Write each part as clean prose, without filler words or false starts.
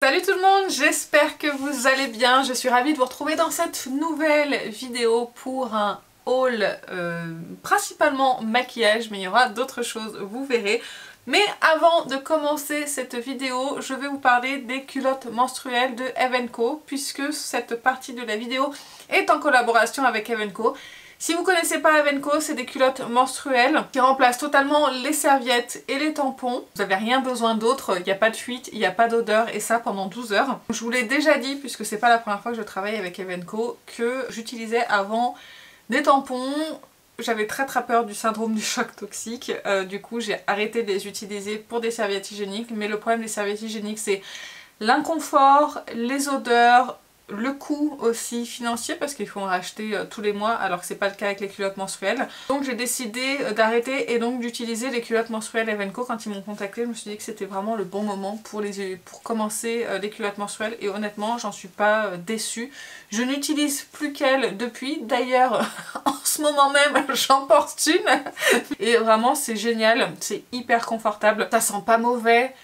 Salut tout le monde, j'espère que vous allez bien. Je suis ravie de vous retrouver dans cette nouvelle vidéo pour un haul principalement maquillage, mais il y aura d'autres choses, vous verrez. Mais avant de commencer cette vidéo, je vais vous parler des culottes menstruelles de Evenko, puisque cette partie de la vidéo est en collaboration avec Evenko. Si vous ne connaissez pas Evenko, c'est des culottes menstruelles qui remplacent totalement les serviettes et les tampons. Vous n'avez rien besoin d'autre, il n'y a pas de fuite, il n'y a pas d'odeur et ça pendant 12 heures. Je vous l'ai déjà dit, puisque c'est pas la première fois que je travaille avec Evenko, que j'utilisais avant des tampons. J'avais très peur du syndrome du choc toxique, du coup j'ai arrêté de les utiliser pour des serviettes hygiéniques. Mais le problème des serviettes hygiéniques, c'est l'inconfort, les odeurs, le coût aussi financier parce qu'il faut en racheter tous les mois alors que c'est pas le cas avec les culottes menstruelles. Donc j'ai décidé d'arrêter et donc d'utiliser les culottes menstruelles Evenko. Quand ils m'ont contacté, je me suis dit que c'était vraiment le bon moment pour commencer les culottes menstruelles et honnêtement j'en suis pas déçue. Je n'utilise plus qu'elles depuis, d'ailleurs en ce moment même j'en porte une et vraiment c'est génial, c'est hyper confortable, ça sent pas mauvais.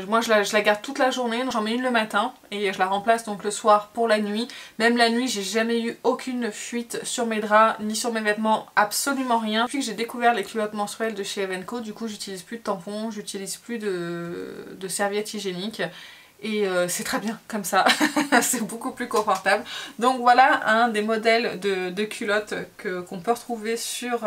Moi je la garde toute la journée, j'en mets une le matin et je la remplace donc le soir pour la nuit. Même la nuit j'ai jamais eu aucune fuite sur mes draps ni sur mes vêtements, absolument rien. Depuis que j'ai découvert les culottes menstruelles de chez Evenko, du coup j'utilise plus de tampons, j'utilise plus de serviettes hygiéniques. Et c'est très bien comme ça, c'est beaucoup plus confortable. Donc voilà un des modèles de culottes qu'on peut retrouver sur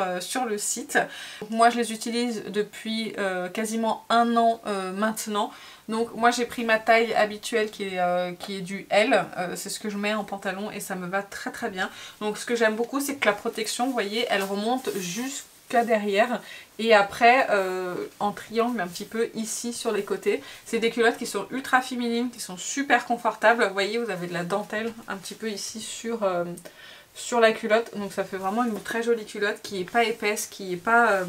le site. Donc moi je les utilise depuis quasiment un an maintenant. Donc moi j'ai pris ma taille habituelle qui est du L, c'est ce que je mets en pantalon et ça me va très bien. Donc ce que j'aime beaucoup c'est que la protection, vous voyez, elle remonte jusqu'à derrière et après en triangle un petit peu ici sur les côtés. C'est des culottes qui sont ultra féminines, qui sont super confortables. Vous voyez, vous avez de la dentelle un petit peu ici sur la culotte, donc ça fait vraiment une très jolie culotte qui est pas épaisse, qui est pas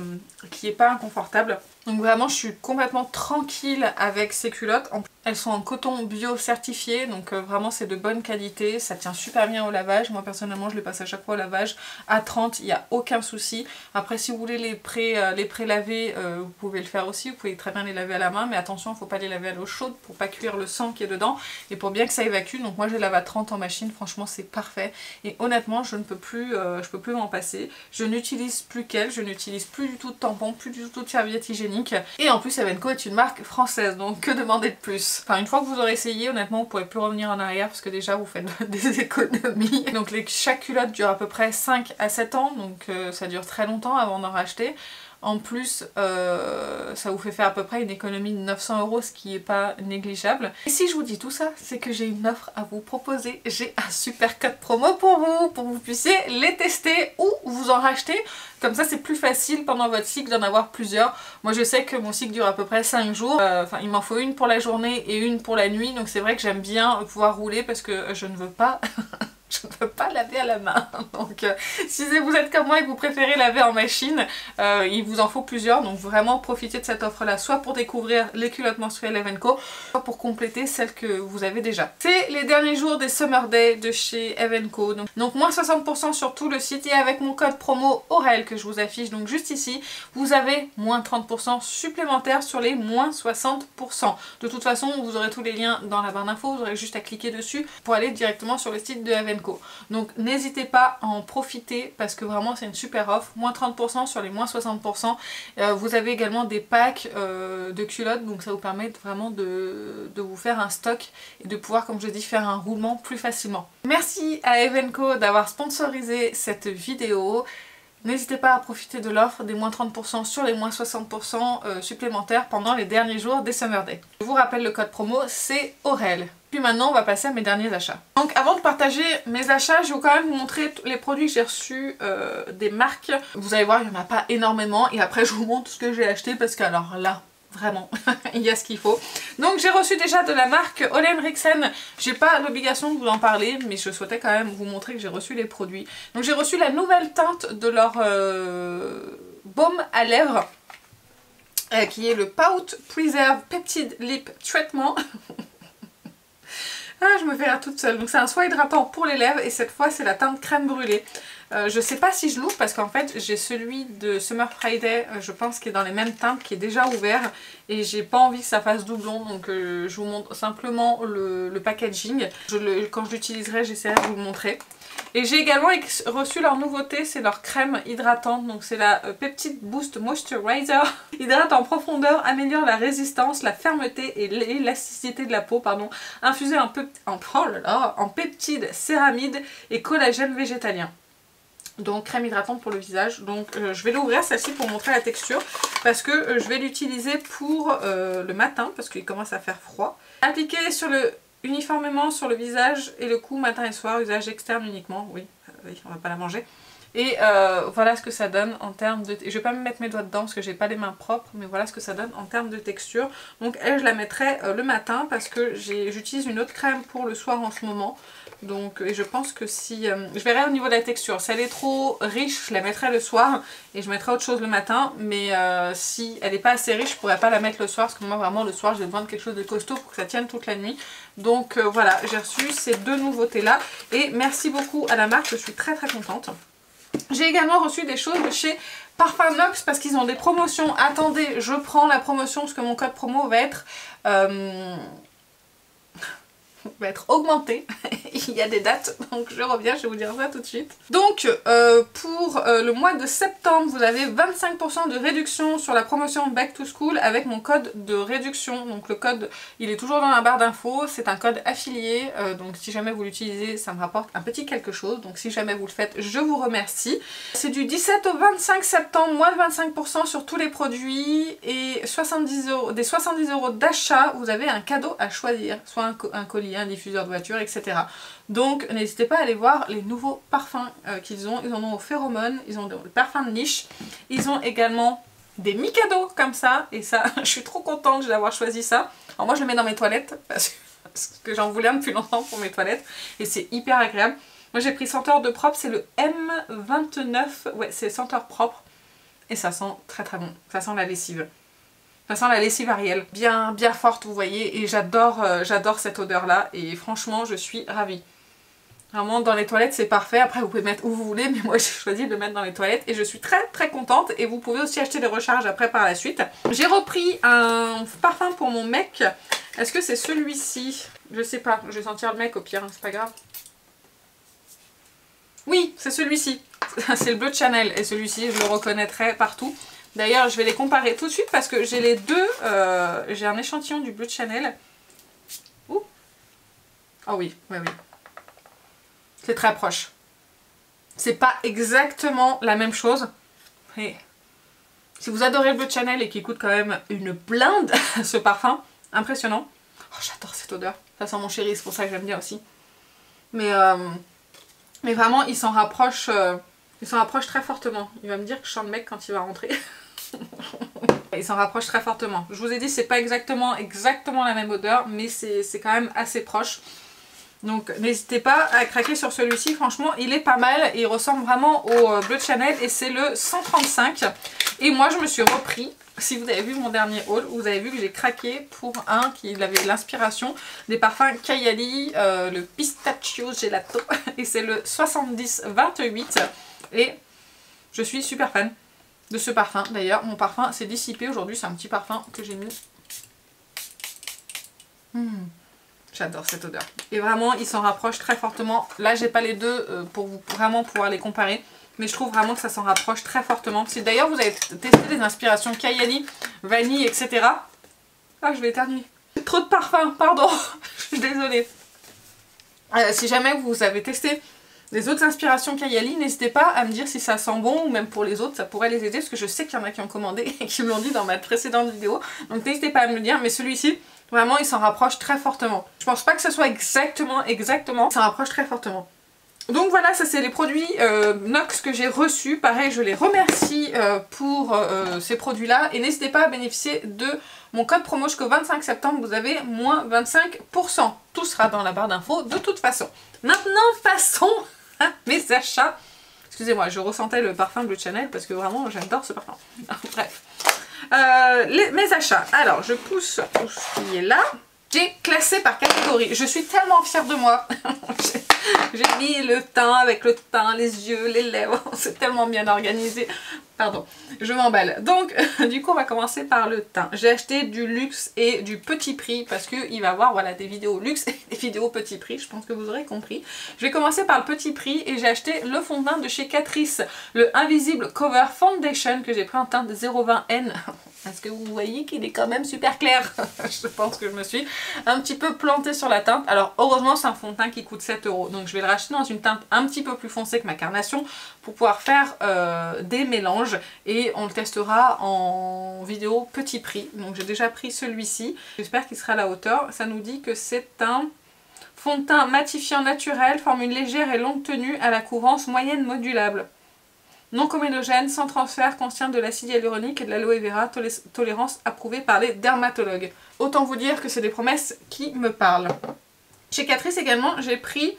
inconfortable. Donc vraiment je suis complètement tranquille avec ces culottes. Elles sont en coton bio certifié, donc vraiment c'est de bonne qualité, ça tient super bien au lavage. Moi personnellement je les passe à chaque fois au lavage à 30, il n'y a aucun souci. Après si vous voulez les pré-laver, vous pouvez le faire aussi, vous pouvez très bien les laver à la main, mais attention il ne faut pas les laver à l'eau chaude pour pas cuire le sang qui est dedans et pour bien que ça évacue. Donc moi je les lave à 30 en machine, franchement c'est parfait et honnêtement je peux plus m'en passer. Je n'utilise plus qu'elles, je n'utilise plus du tout de tampons, plus du tout de serviettes hygiéniques. Et en plus Evenko est une marque française, donc que demander de plus? Enfin une fois que vous aurez essayé, honnêtement vous pourrez plus revenir en arrière parce que déjà vous faites des économies. Donc chaque culotte dure à peu près 5 à 7 ans, donc ça dure très longtemps avant d'en racheter. En plus, ça vous fait faire à peu près une économie de 900 €, ce qui n'est pas négligeable. Et si je vous dis tout ça, c'est que j'ai une offre à vous proposer. J'ai un super code promo pour que vous puissiez les tester ou vous en racheter. Comme ça, c'est plus facile pendant votre cycle d'en avoir plusieurs. Moi, je sais que mon cycle dure à peu près 5 jours. Enfin, il m'en faut une pour la journée et une pour la nuit. Donc c'est vrai que j'aime bien pouvoir rouler parce que je ne veux pas... je ne peux pas laver à la main. Donc si vous êtes comme moi et que vous préférez laver en machine, il vous en faut plusieurs. Donc vraiment profitez de cette offre là, soit pour découvrir les culottes menstruelles Evenko, soit pour compléter celles que vous avez déjà. C'est les derniers jours des Summer Day de chez Evenko. Donc moins 60% sur tout le site et avec mon code promo Aurel que je vous affiche donc juste ici, vous avez moins 30% supplémentaires sur les moins 60%. De toute façon vous aurez tous les liens dans la barre d'infos, vous aurez juste à cliquer dessus pour aller directement sur le site de Evenko. Donc n'hésitez pas à en profiter parce que vraiment c'est une super offre, moins 30% sur les moins 60%. Vous avez également des packs de culottes, donc ça vous permet vraiment de vous faire un stock et de pouvoir, comme je dis, faire un roulement plus facilement. Merci à Evenko d'avoir sponsorisé cette vidéo. N'hésitez pas à profiter de l'offre des moins 30% sur les moins 60% supplémentaires pendant les derniers jours des Summer Day. Je vous rappelle le code promo, c'est Aurel. Puis maintenant on va passer à mes derniers achats. Donc avant de partager mes achats, je vais quand même vous montrer les produits que j'ai reçus des marques. Vous allez voir, il n'y en a pas énormément et après je vous montre ce que j'ai acheté parce que alors là... vraiment, il y a ce qu'il faut. Donc j'ai reçu déjà de la marque Ole Henriksen. J'ai pas l'obligation de vous en parler, mais je souhaitais quand même vous montrer que j'ai reçu les produits. Donc j'ai reçu la nouvelle teinte de leur baume à lèvres, qui est le Pout Preserve Peptide Lip Treatment. Ah, je me fais rire toute seule. Donc c'est un soin hydratant pour les lèvres et cette fois c'est la teinte crème brûlée. Je sais pas si je l'ouvre parce qu'en fait j'ai celui de Summer Friday, je pense qui est dans les mêmes teintes, qui est déjà ouvert. Et j'ai pas envie que ça fasse doublon, donc je vous montre simplement le packaging. Quand je l'utiliserai, j'essaierai de vous le montrer. Et j'ai également reçu leur nouveauté, c'est leur crème hydratante. Donc c'est la Peptide Boost Moisturizer. Hydrate en profondeur, améliore la résistance, la fermeté et l'élasticité de la peau, pardon. Infusée en peptides, céramide et collagène végétalien. Donc crème hydratante pour le visage. Donc je vais l'ouvrir celle-ci pour montrer la texture. Parce que je vais l'utiliser pour le matin, parce qu'il commence à faire froid. Appliquer uniformément sur le visage et le cou matin et soir, usage externe uniquement, oui, on va pas la manger. Et voilà ce que ça donne en termes de... Je vais pas me mettre mes doigts dedans parce que j'ai pas les mains propres, mais voilà ce que ça donne en termes de texture. Donc elle, je la mettrai le matin parce que j'utilise une autre crème pour le soir en ce moment. Donc et je pense que si... je verrai au niveau de la texture. Si elle est trop riche, je la mettrai le soir et je mettrai autre chose le matin. Mais si elle n'est pas assez riche, je pourrais pas la mettre le soir parce que moi vraiment le soir j'ai besoin de quelque chose de costaud pour que ça tienne toute la nuit. Donc voilà, j'ai reçu ces deux nouveautés là et merci beaucoup à la marque, je suis très contente. J'ai également reçu des choses de chez Parfum Nox parce qu'ils ont des promotions. Attendez, je prends la promotion parce que mon code promo va être augmenté. Il y a des dates, donc je reviens, je vais vous dire ça tout de suite. Donc pour le mois de septembre, vous avez 25% de réduction sur la promotion Back to School avec mon code de réduction. Donc le code, il est toujours dans la barre d'infos, c'est un code affilié, donc si jamais vous l'utilisez, ça me rapporte un petit quelque chose. Donc si jamais vous le faites, je vous remercie. C'est du 17 au 25 septembre, moins de 25% sur tous les produits et des 70 € d'achat, vous avez un cadeau à choisir, soit un collier, un diffuseur de voiture, etc. Donc n'hésitez pas à aller voir les nouveaux parfums qu'ils ont. Ils en ont au phéromone, ils ont des parfums de niche, ils ont également des mi-cadeaux comme ça, et ça je suis trop contente d'avoir choisi ça. Alors moi je le mets dans mes toilettes parce que j'en voulais un depuis longtemps pour mes toilettes et c'est hyper agréable. Moi j'ai pris senteur de propre, c'est le M29, ouais c'est senteur propre et ça sent très bon, ça sent la lessive. Ça sent la lessive Ariel, bien forte vous voyez, et j'adore cette odeur là et franchement je suis ravie. Vraiment dans les toilettes c'est parfait, après vous pouvez mettre où vous voulez mais moi j'ai choisi de le mettre dans les toilettes et je suis très contente et vous pouvez aussi acheter des recharges après par la suite. J'ai repris un parfum pour mon mec, est-ce que c'est celui-ci? Je sais pas, je vais sentir le mec au pire, hein, c'est pas grave. Oui, c'est celui-ci, c'est le bleu de Chanel et celui-ci je le reconnaîtrai partout. D'ailleurs, je vais les comparer tout de suite parce que j'ai les deux. J'ai un échantillon du bleu de Chanel. Ouh. Oh oui. C'est très proche. C'est pas exactement la même chose. Mais si vous adorez le bleu de Chanel et qui coûte quand même une blinde, ce parfum, impressionnant. Oh, j'adore cette odeur. Ça sent mon chéri, c'est pour ça que j'aime bien aussi. Mais vraiment, il s'en rapproche. Il s'en rapproche très fortement. Il va me dire que je sens le mec quand il va rentrer. Il s'en rapproche très fortement. Je vous ai dit c'est pas exactement la même odeur mais c'est quand même assez proche. Donc n'hésitez pas à craquer sur celui-ci, franchement il est pas mal et il ressemble vraiment au bleu de Chanel et c'est le 135. Et moi je me suis repris, si vous avez vu mon dernier haul, vous avez vu que j'ai craqué pour un qui avait l'inspiration des parfums Kayali, le Pistachio Gelato et c'est le 70-28 et je suis super fan de ce parfum. D'ailleurs mon parfum s'est dissipé aujourd'hui, c'est un petit parfum que j'ai mis. J'adore cette odeur et vraiment il s'en rapproche très fortement. Là j'ai pas les deux pour vraiment pouvoir les comparer mais je trouve vraiment que ça s'en rapproche très fortement. Si d'ailleurs vous avez testé des inspirations Kayali, vanille, etc. Ah je vais éternuer, trop de parfum, pardon. Je suis désolée. Si jamais vous avez testé les autres inspirations Kayali, n'hésitez pas à me dire si ça sent bon ou même pour les autres, ça pourrait les aider parce que je sais qu'il y en a qui ont commandé et qui me l'ont dit dans ma précédente vidéo. Donc n'hésitez pas à me le dire, mais celui-ci, vraiment il s'en rapproche très fortement. Je pense pas que ce soit exactement, il s'en rapproche très fortement. Donc voilà, ça c'est les produits Nox que j'ai reçus. Pareil, je les remercie pour ces produits-là. Et n'hésitez pas à bénéficier de mon code promo jusqu'au 25 septembre. Vous avez moins 25%. Tout sera dans la barre d'infos de toute façon. Maintenant, passons à mes achats. Excusez-moi, je ressentais le parfum Bleu de Chanel parce que vraiment j'adore ce parfum. Bref. Mes achats. Alors, je pousse tout ce qui est là. J'ai classé par catégorie. Je suis tellement fière de moi. J'ai mis le teint avec le teint, les yeux, les lèvres. C'est tellement bien organisé. Pardon, je m'emballe. Donc, du coup, on va commencer par le teint. J'ai acheté du luxe et du petit prix parce qu'il va y avoir voilà, des vidéos luxe et des vidéos petit prix. Je pense que vous aurez compris. Je vais commencer par le petit prix et j'ai acheté le fond de teint de chez Catrice, le Invisible Cover Foundation que j'ai pris en teinte 020N. Est-ce que vous voyez qu'il est quand même super clair? Je pense que je me suis un petit peu plantée sur la teinte. Alors heureusement c'est un fond de teint qui coûte 7 €. Donc je vais le racheter dans une teinte un petit peu plus foncée que ma carnation pour pouvoir faire des mélanges. Et on le testera en vidéo petit prix. Donc j'ai déjà pris celui-ci. J'espère qu'il sera à la hauteur. Ça nous dit que c'est un fond de teint matifiant naturel, formule légère et longue tenue à la couvrance moyenne modulable. Non comédogène, sans transfert, contient de l'acide hyaluronique et de l'aloe vera, tolérance approuvée par les dermatologues. Autant vous dire que c'est des promesses qui me parlent. Chez Catrice également, j'ai pris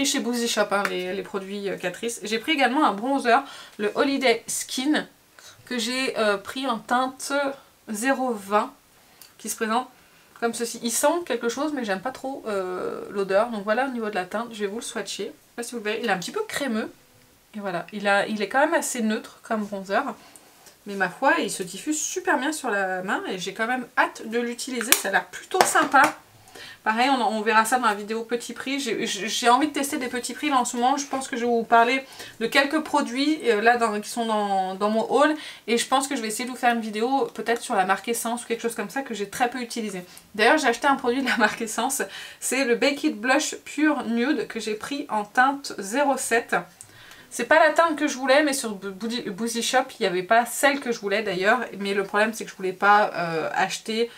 chez Boozy Shop hein, les produits Catrice. J'ai pris également un bronzer, le Holiday Skin, que j'ai pris en teinte 020, qui se présente comme ceci. Il sent quelque chose, mais j'aime pas trop l'odeur. Donc voilà au niveau de la teinte, je vais vous le swatcher. Je sais pas si vous le verrez, il est un petit peu crémeux. Et voilà, il est quand même assez neutre comme bronzer. Mais ma foi, il se diffuse super bien sur la main et j'ai quand même hâte de l'utiliser. Ça a l'air plutôt sympa. Pareil, on verra ça dans la vidéo petit prix. J'ai envie de tester des petits prix là en ce moment. Je pense que je vais vous parler de quelques produits là qui sont dans mon haul. Et je pense que je vais essayer de vous faire une vidéo peut-être sur la marque Essence ou quelque chose comme ça que j'ai très peu utilisé. D'ailleurs, j'ai acheté un produit de la marque Essence. C'est le Baked Blush Pure Nude que j'ai pris en teinte 07. C'est pas la teinte que je voulais, mais sur Boozy Shop, il n'y avait pas celle que je voulais d'ailleurs. Mais le problème, c'est que je voulais pas acheter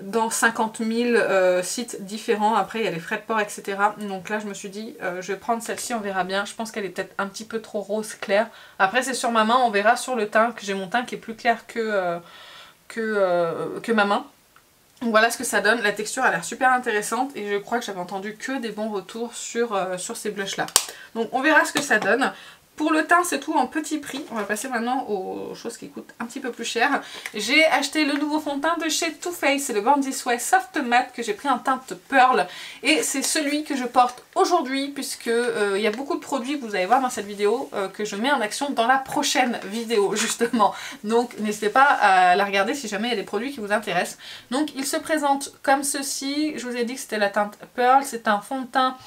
dans 50 000 sites différents. Après, il y a les frais de port, etc. Donc là, je me suis dit, je vais prendre celle-ci, on verra bien. Je pense qu'elle est peut-être un petit peu trop rose clair. Après, c'est sur ma main, on verra sur le teint, que j'ai mon teint qui est plus clair que ma main. Donc voilà ce que ça donne, la texture a l'air super intéressante et je crois que j'avais entendu que des bons retours sur ces blushs là. Donc on verra ce que ça donne. Pour le teint c'est tout en petit prix. On va passer maintenant aux choses qui coûtent un petit peu plus cher. J'ai acheté le nouveau fond de teint de chez Too Faced, c'est le Born This Way Soft Matte que j'ai pris en teinte Pearl. Et c'est celui que je porte aujourd'hui puisque il y a beaucoup de produits que vous allez voir dans cette vidéo que je mets en action dans la prochaine vidéo justement. Donc n'hésitez pas à la regarder si jamais il y a des produits qui vous intéressent. Donc il se présente comme ceci. Je vous ai dit que c'était la teinte Pearl. C'est un fond de teint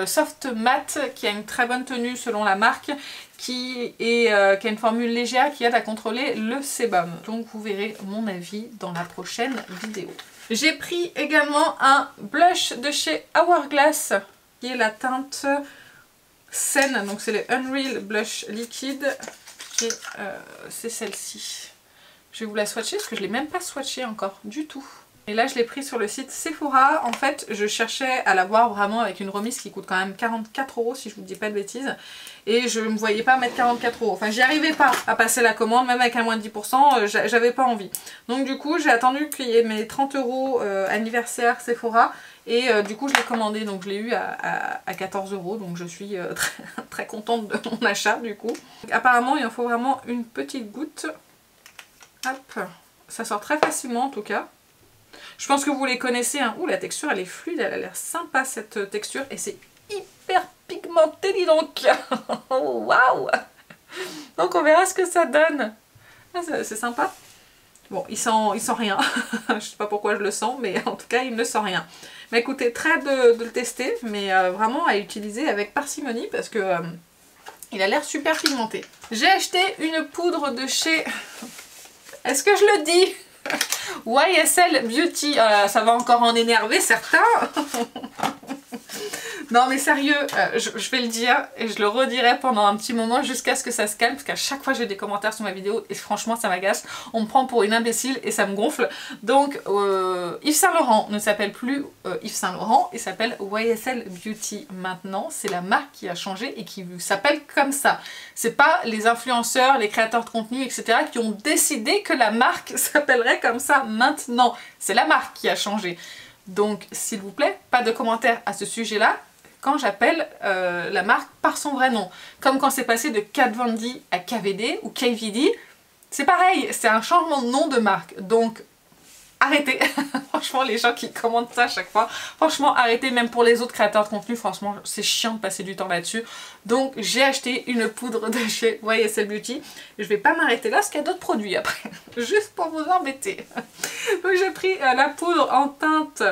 soft matte qui a une très bonne tenue selon la marque. Qui a une formule légère qui aide à contrôler le sébum. Donc vous verrez mon avis dans la prochaine vidéo. J'ai pris également un blush de chez Hourglass qui est la teinte Scène. Donc c'est le Unreal Blush Liquide. Et c'est celle-ci. Je vais vous la swatcher parce que je ne l'ai même pas swatchée encore du tout. Et là je l'ai pris sur le site Sephora. En fait je cherchais à l'avoir vraiment avec une remise qui coûte quand même 44 € si je vous dis pas de bêtises. Et je ne me voyais pas mettre 44 €. Enfin j'y arrivais pas à passer la commande, même avec un moins de 10%, j'avais pas envie. Donc du coup j'ai attendu qu'il y ait mes 30 € anniversaire Sephora. Et du coup je l'ai commandé, donc je l'ai eu à 14 €. Donc je suis très contente de mon achat du coup. Donc, apparemment il en faut vraiment une petite goutte. Hop, ça sort très facilement en tout cas. Je pense que vous les connaissez, hein. Ouh, la texture elle est fluide, elle a l'air sympa cette texture et c'est hyper pigmenté, dis donc. Waouh. Donc on verra ce que ça donne. Ah, c'est sympa. Bon, il sent rien. Je sais pas pourquoi je le sens, mais en tout cas il ne sent rien. Mais écoutez, très hâte de le tester, mais vraiment à utiliser avec parcimonie parce que il a l'air super pigmenté. J'ai acheté une poudre de chez... Est-ce que je le dis? YSL Beauty. Ça va encore en énerver certains. Non mais sérieux, je vais le dire et je le redirai pendant un petit moment jusqu'à ce que ça se calme, parce qu'à chaque fois j'ai des commentaires sur ma vidéo et franchement ça m'agace. On me prend pour une imbécile et ça me gonfle. Donc Yves Saint Laurent ne s'appelle plus Yves Saint Laurent, il s'appelle YSL Beauty maintenant. C'est la marque qui a changé et qui s'appelle comme ça. C'est pas les influenceurs, les créateurs de contenu, etc. qui ont décidé que la marque s'appellerait comme ça maintenant. C'est la marque qui a changé. Donc s'il vous plaît, pas de commentaires à ce sujet-là quand j'appelle la marque par son vrai nom. Comme quand c'est passé de Kat Von D à KVD ou KVD, c'est pareil, c'est un changement de nom de marque. Donc arrêtez. Franchement, les gens qui commandent ça à chaque fois, franchement arrêtez, même pour les autres créateurs de contenu, franchement c'est chiant de passer du temps là-dessus. Donc j'ai acheté une poudre de chez YSL Beauty. Je vais pas m'arrêter là parce qu'il y a d'autres produits après, juste pour vous embêter. Donc j'ai pris la poudre en teinte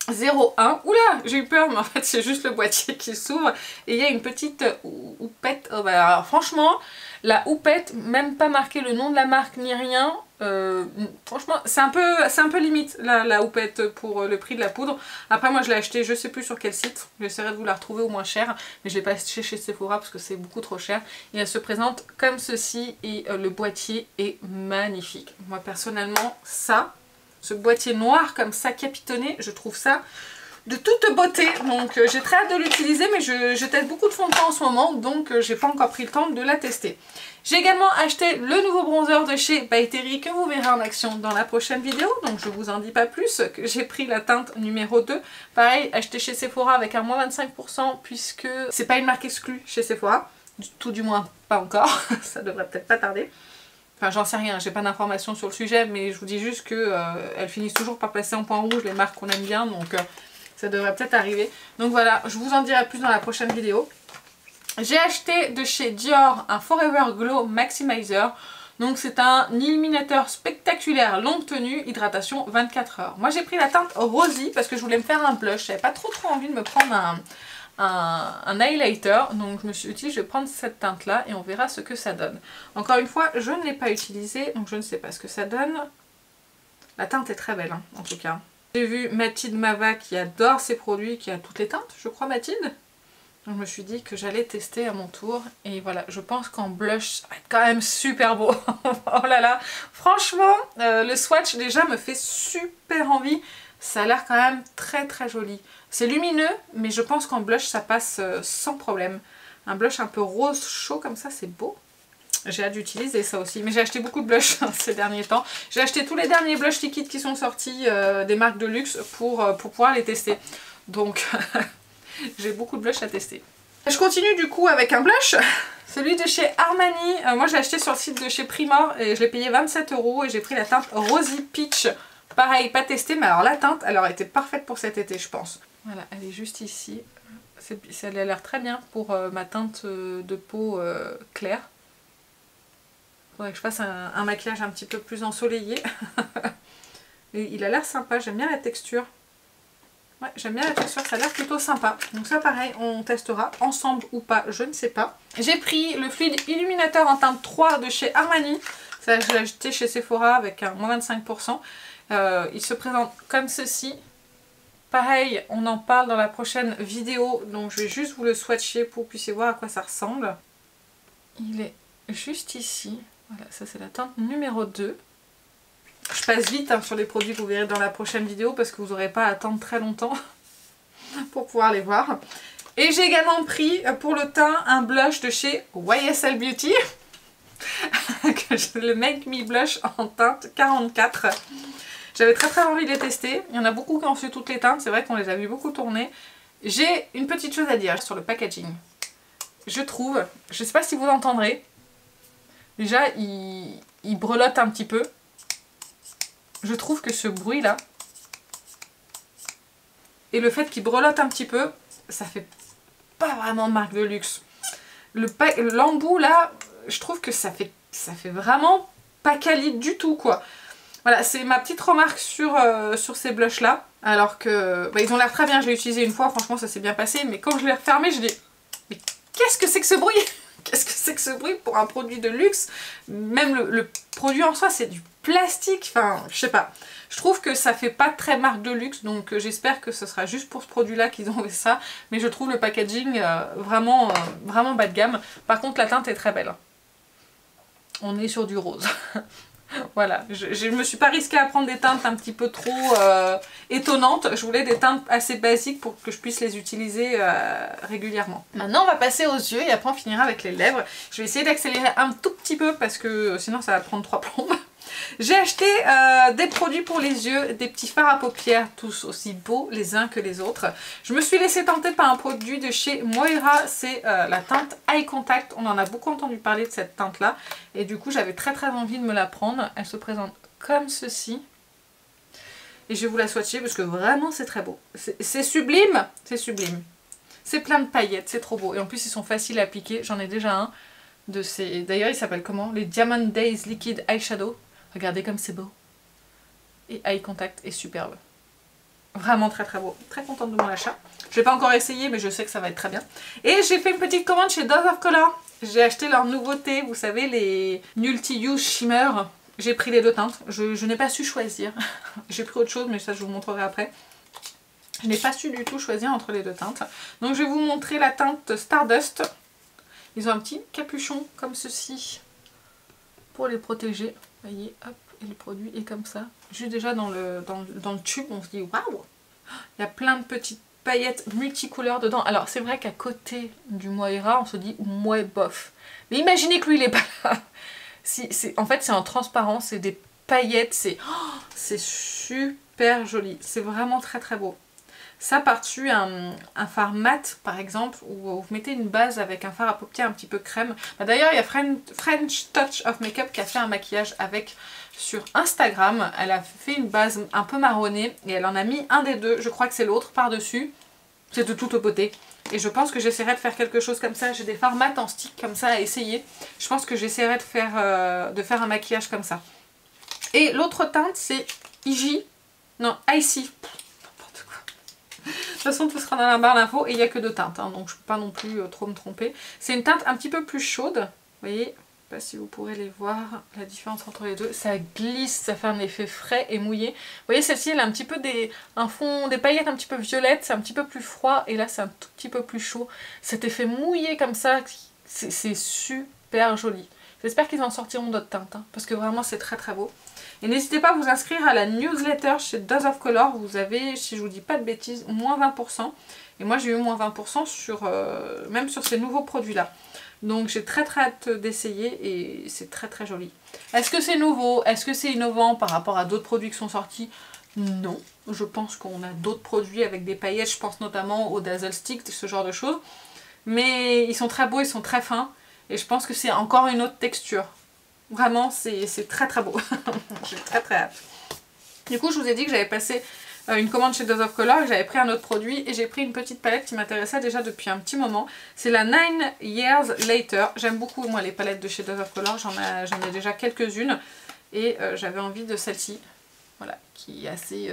01. Oula, j'ai eu peur, mais en fait c'est juste le boîtier qui s'ouvre et il y a une petite houppette. Oh, bah, alors, franchement, la houppette, même pas marqué le nom de la marque ni rien. Franchement, c'est un peu limite la houppette pour le prix de la poudre. Après, moi je l'ai acheté, je sais plus sur quel site. J'essaierai de vous la retrouver au moins cher, mais je l'ai pas acheté chez Sephora parce que c'est beaucoup trop cher. Et elle se présente comme ceci et le boîtier est magnifique. Moi personnellement, ce boîtier noir comme ça capitonné, je trouve ça de toute beauté. Donc j'ai très hâte de l'utiliser, mais je teste beaucoup de fond de teint en ce moment, donc j'ai pas encore pris le temps de la tester. J'ai également acheté le nouveau bronzer de chez By Terry que vous verrez en action dans la prochaine vidéo, donc je vous en dis pas plus, que j'ai pris la teinte numéro 2. Pareil, acheté chez Sephora avec un moins 25% puisque c'est pas une marque exclue chez Sephora, tout du moins pas encore, ça devrait peut-être pas tarder. Enfin, j'en sais rien, j'ai pas d'informations sur le sujet, mais je vous dis juste que elles finissent toujours par passer en point rouge les marques qu'on aime bien, donc ça devrait peut-être arriver. Donc voilà, je vous en dirai plus dans la prochaine vidéo. J'ai acheté de chez Dior un Forever Glow Maximizer. Donc c'est un illuminateur spectaculaire longue tenue, hydratation 24 heures. Moi j'ai pris la teinte Rosy parce que je voulais me faire un blush. J'avais pas trop envie de me prendre un highlighter, donc je me suis dit je vais prendre cette teinte là et on verra ce que ça donne. Encore une fois, je ne l'ai pas utilisée, donc je ne sais pas ce que ça donne. La teinte est très belle hein, en tout cas. J'ai vu Mathilde Mava qui adore ces produits, qui a toutes les teintes, je crois Mathilde. Donc je me suis dit que j'allais tester à mon tour et voilà, je pense qu'en blush ça va être quand même super beau. Oh là là, franchement le swatch déjà me fait super envie. Ça a l'air quand même très joli. C'est lumineux, mais je pense qu'en blush ça passe sans problème. Un blush un peu rose chaud comme ça, c'est beau. J'ai hâte d'utiliser ça aussi. Mais j'ai acheté beaucoup de blush ces derniers temps. J'ai acheté tous les derniers blushs liquides qui sont sortis des marques de luxe pour pouvoir les tester. Donc j'ai beaucoup de blush à tester. Je continue du coup avec un blush. Celui de chez Armani. Moi j'ai acheté sur le site de chez Primor et je l'ai payé 27 € et j'ai pris la teinte Rosy Peach. Pareil, pas testé, mais alors la teinte, elle aurait été parfaite pour cet été, je pense. Voilà, elle est juste ici. Elle a l'air très bien pour ma teinte de peau claire. Faudrait que je fasse un maquillage un petit peu plus ensoleillé. Mais il a l'air sympa, j'aime bien la texture. Ouais, j'aime bien la texture, ça a l'air plutôt sympa. Donc ça pareil, on testera ensemble ou pas, je ne sais pas. J'ai pris le fluide illuminateur en teinte 3 de chez Armani. Ça, je l'ai acheté chez Sephora avec un moins 25%. Il se présente comme ceci. Pareil, on en parle dans la prochaine vidéo, donc je vais juste vous le swatcher pour que vous puissiez voir à quoi ça ressemble. Il est juste ici. Voilà, ça c'est la teinte numéro 2. Je passe vite hein, sur les produits que vous verrez dans la prochaine vidéo parce que vous n'aurez pas à attendre très longtemps pour pouvoir les voir. Et j'ai également pris pour le teint un blush de chez YSL Beauty. Le Make Me Blush en teinte 44. J'avais très envie de les tester. Il y en a beaucoup qui ont fait toutes les teintes. C'est vrai qu'on les a vu beaucoup tourner. J'ai une petite chose à dire sur le packaging. Je trouve, je ne sais pas si vous l'entendrez. Déjà, il brelotte un petit peu. Je trouve que ce bruit là et le fait qu'il brelotte un petit peu, ça fait pas vraiment marque de luxe. L'embout là, je trouve que ça fait vraiment pas quali du tout quoi. Voilà, c'est ma petite remarque sur ces blushs là. Alors que bah, ils ont l'air très bien, je l'ai utilisé une fois, franchement ça s'est bien passé. Mais quand je l'ai refermé, je dis mais qu'est-ce que c'est que ce bruit? Qu'est-ce que c'est que ce bruit pour un produit de luxe? Même le produit en soi c'est du plastique, enfin je sais pas. Je trouve que ça fait pas très marque de luxe, donc j'espère que ce sera juste pour ce produit là qu'ils ont fait ça. Mais je trouve le packaging vraiment bas de gamme. Par contre la teinte est très belle. On est sur du rose. Voilà, je me suis pas risquée à prendre des teintes un petit peu trop étonnantes. Je voulais des teintes assez basiques pour que je puisse les utiliser régulièrement. Maintenant on va passer aux yeux et après on finira avec les lèvres. Je vais essayer d'accélérer un tout petit peu parce que sinon ça va prendre 3 plombes. J'ai acheté des produits pour les yeux, des petits fards à paupières, tous aussi beaux les uns que les autres. Je me suis laissée tenter par un produit de chez Moira, c'est la teinte Eye Contact. On en a beaucoup entendu parler de cette teinte là et du coup j'avais très envie de me la prendre. Elle se présente comme ceci. Et je vais vous la swatcher parce que vraiment c'est très beau. C'est sublime, c'est sublime. C'est plein de paillettes, c'est trop beau. Et en plus ils sont faciles à appliquer. J'en ai déjà un de ces... D'ailleurs il s'appelle comment? Les Diamond Days Liquid Eyeshadow. Regardez comme c'est beau. Et Eye Contact est superbe. Vraiment très très beau. Très contente de mon achat. Je n'ai pas encore essayé mais je sais que ça va être très bien. Et j'ai fait une petite commande chez Dose of Color. J'ai acheté leur nouveauté, vous savez, les Multi-Use Shimmer. J'ai pris les deux teintes. Je n'ai pas su choisir. J'ai pris autre chose mais ça je vous montrerai après. Je n'ai pas su du tout choisir entre les deux teintes. Donc je vais vous montrer la teinte Stardust. Ils ont un petit capuchon comme ceci pour les protéger. Vous voyez, hop, et le produit est comme ça. Juste déjà dans le tube, on se dit waouh! Il y a plein de petites paillettes multicouleurs dedans. Alors c'est vrai qu'à côté du Moira, on se dit ouais bof. Mais imaginez que lui il est pas là. En fait c'est en transparent, c'est des paillettes, c'est super joli. C'est vraiment très très beau. Ça par-dessus un fard mat par exemple, où vous mettez une base avec un fard à paupières un petit peu crème. D'ailleurs il y a French Touch of Makeup qui a fait un maquillage avec sur Instagram. Elle a fait une base un peu marronnée et elle en a mis un des deux, je crois que c'est l'autre, par-dessus. C'est de toute beauté. Et je pense que j'essaierai de faire quelque chose comme ça. J'ai des fards mat en stick comme ça à essayer. Je pense que j'essaierai de faire un maquillage comme ça. Et l'autre teinte c'est Icy. Non, Icy. De toute façon tout sera dans la barre d'infos et il n'y a que deux teintes, hein, donc je ne peux pas non plus trop me tromper. C'est une teinte un petit peu plus chaude, vous voyez, je ne sais pas si vous pourrez les voir, la différence entre les deux. Ça glisse, ça fait un effet frais et mouillé. Vous voyez celle-ci elle a un petit peu un fond, des paillettes un petit peu violettes, c'est un petit peu plus froid et là c'est un tout petit peu plus chaud. Cet effet mouillé comme ça, c'est super joli. J'espère qu'ils en sortiront d'autres teintes, hein, parce que vraiment c'est très très beau. Et n'hésitez pas à vous inscrire à la newsletter chez Dose of Color. Vous avez, si je vous dis pas de bêtises, moins 20%. Et moi j'ai eu moins 20% même sur ces nouveaux produits là. Donc j'ai très très hâte d'essayer et c'est très très joli. Est-ce que c'est nouveau? Est-ce que c'est innovant par rapport à d'autres produits qui sont sortis? Non. Je pense qu'on a d'autres produits avec des paillettes. Je pense notamment au Dazzle Stick, ce genre de choses. Mais ils sont très beaux, ils sont très fins. Et je pense que c'est encore une autre texture. Vraiment, c'est très très beau. J'ai très très hâte. Du coup, je vous ai dit que j'avais passé une commande chez Dose of Color et j'avais pris un autre produit. Et j'ai pris une petite palette qui m'intéressait déjà depuis un petit moment. C'est la 9 Years Later. J'aime beaucoup, moi, les palettes de chez Dose of Color. J'en ai déjà quelques-unes. Et j'avais envie de celle-ci. Voilà, qui est assez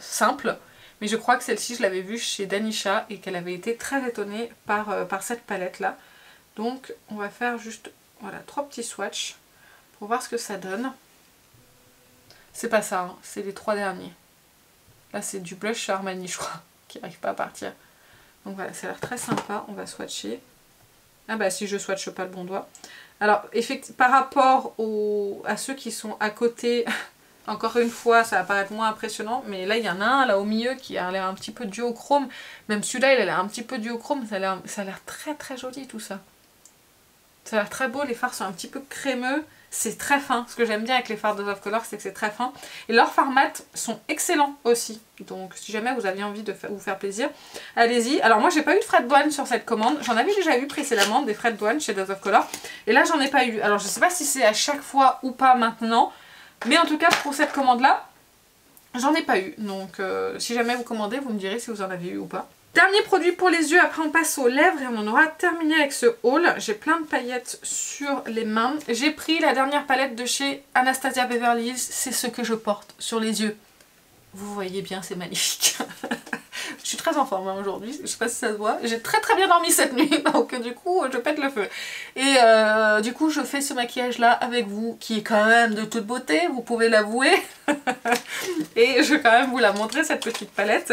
simple. Mais je crois que celle-ci, je l'avais vue chez Danisha et qu'elle avait été très étonnée par cette palette-là. Donc, on va faire juste, voilà, 3 petits swatchs pour voir ce que ça donne. C'est pas ça, hein, c'est les 3 derniers. Là, c'est du blush chez Armani, je crois, qui n'arrive pas à partir. Donc voilà, ça a l'air très sympa. On va swatcher. Ah bah si je swatche pas le bon doigt. Alors, par rapport à ceux qui sont à côté... Encore une fois, ça va paraître moins impressionnant, mais là il y en a un là au milieu qui a l'air un petit peu duochrome. Même celui-là il a l'air un petit peu duochrome, ça a l'air très très joli tout ça. Ça a l'air très beau, les fards sont un petit peu crémeux, c'est très fin. Ce que j'aime bien avec les fards de Dose of Color, c'est que c'est très fin. Et leurs fards mat sont excellents aussi. Donc si jamais vous aviez envie de vous faire plaisir, allez-y. Alors moi j'ai pas eu de frais de douane sur cette commande. J'en avais déjà eu précédemment des frais de douane chez Dose of Color. Et là j'en ai pas eu. Alors je sais pas si c'est à chaque fois ou pas maintenant. Mais en tout cas pour cette commande là, j'en ai pas eu. Donc si jamais vous commandez, vous me direz si vous en avez eu ou pas. Dernier produit pour les yeux, après on passe aux lèvres et on en aura terminé avec ce haul. J'ai plein de paillettes sur les mains. J'ai pris la dernière palette de chez Anastasia Beverly Hills. C'est ce que je porte sur les yeux. Vous voyez bien, c'est magnifique. Je suis très en forme hein, aujourd'hui, je sais pas si ça se voit. J'ai très très bien dormi cette nuit, donc du coup je pète le feu. Et du coup je fais ce maquillage là avec vous, qui est quand même de toute beauté, vous pouvez l'avouer. Et je vais quand même vous la montrer, cette petite palette.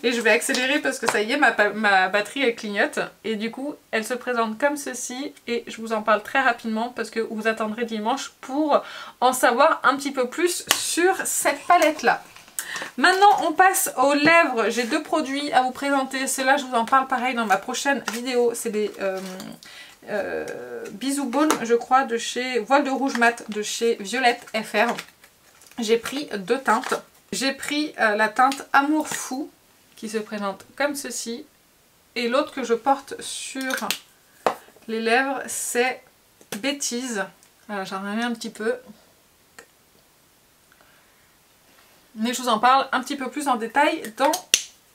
Et je vais accélérer parce que ça y est, ma batterie elle clignote. Et du coup elle se présente comme ceci. Et je vous en parle très rapidement parce que vous attendrez dimanche pour en savoir un petit peu plus sur cette palette là. Maintenant on passe aux lèvres. J'ai deux produits à vous présenter. Ceux-là je vous en parle pareil dans ma prochaine vidéo. C'est des Bisous Baume je crois de chez Voile de Rouge Mat de chez Violette FR. J'ai pris deux teintes. J'ai pris la teinte Amour Fou qui se présente comme ceci. Et l'autre que je porte sur les lèvres c'est Bêtise. Voilà, j'en remets un petit peu. Mais je vous en parle un petit peu plus en détail dans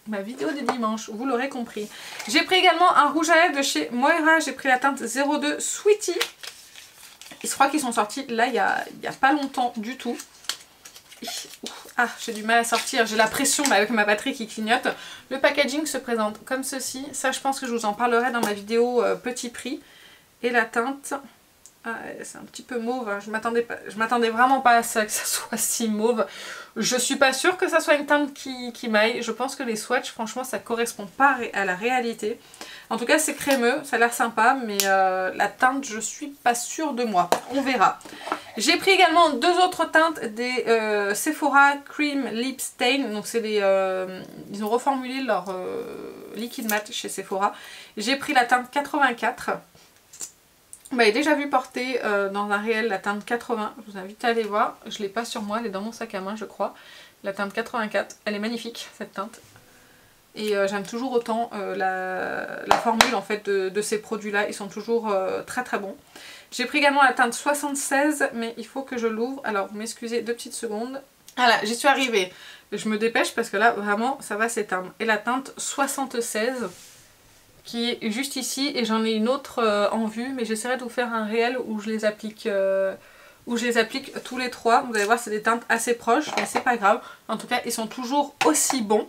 ma vidéo de dimanche, vous l'aurez compris. J'ai pris également un rouge à lèvres de chez Moira, j'ai pris la teinte 02 Sweetie. Je crois qu'ils sont sortis là il y a pas longtemps du tout. Ah, j'ai du mal à sortir, j'ai la pression avec ma batterie qui clignote. Le packaging se présente comme ceci. Ça, je pense que je vous en parlerai dans ma vidéo petit prix. Et la teinte, ah, c'est un petit peu mauve. Hein. Je m'attendais vraiment pas à ça, que ça soit si mauve. Je suis pas sûre que ça soit une teinte qui m'aille. Je pense que les swatchs, franchement, ça correspond pas à la réalité. En tout cas, c'est crémeux, ça a l'air sympa, mais la teinte, je suis pas sûre de moi. On verra. J'ai pris également deux autres teintes des Sephora Cream Lip Stain. Donc c'est les, ils ont reformulé leur liquide mat chez Sephora. J'ai pris la teinte 84. Vous m'avez déjà vu porter dans un réel la teinte 80. Je vous invite à aller voir. Je ne l'ai pas sur moi, elle est dans mon sac à main, je crois. La teinte 84. Elle est magnifique, cette teinte. Et j'aime toujours autant la formule en fait de ces produits là, ils sont toujours très très bons. J'ai pris également la teinte 76 mais il faut que je l'ouvre, alors vous m'excusez 2 petites secondes. Voilà, j'y suis arrivée, je me dépêche parce que là vraiment ça va s'éteindre. Et la teinte 76 qui est juste ici et j'en ai une autre en vue mais j'essaierai de vous faire un réel où je les applique... tous les trois. Vous allez voir, c'est des teintes assez proches, mais c'est pas grave. En tout cas, ils sont toujours aussi bons.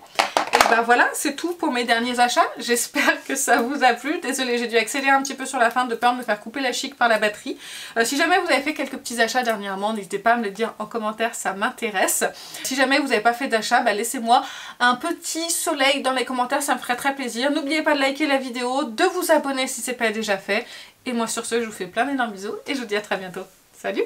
Et bah voilà, c'est tout pour mes derniers achats. J'espère que ça vous a plu. Désolée, j'ai dû accélérer un petit peu sur la fin de peur de me faire couper la chic par la batterie. Si jamais vous avez fait quelques petits achats dernièrement, n'hésitez pas à me le dire en commentaire, ça m'intéresse. Si jamais vous n'avez pas fait d'achat, bah laissez-moi un petit soleil dans les commentaires, ça me ferait très plaisir. N'oubliez pas de liker la vidéo, de vous abonner si ce n'est pas déjà fait. Et moi sur ce, je vous fais plein d'énormes bisous et je vous dis à très bientôt. Salut!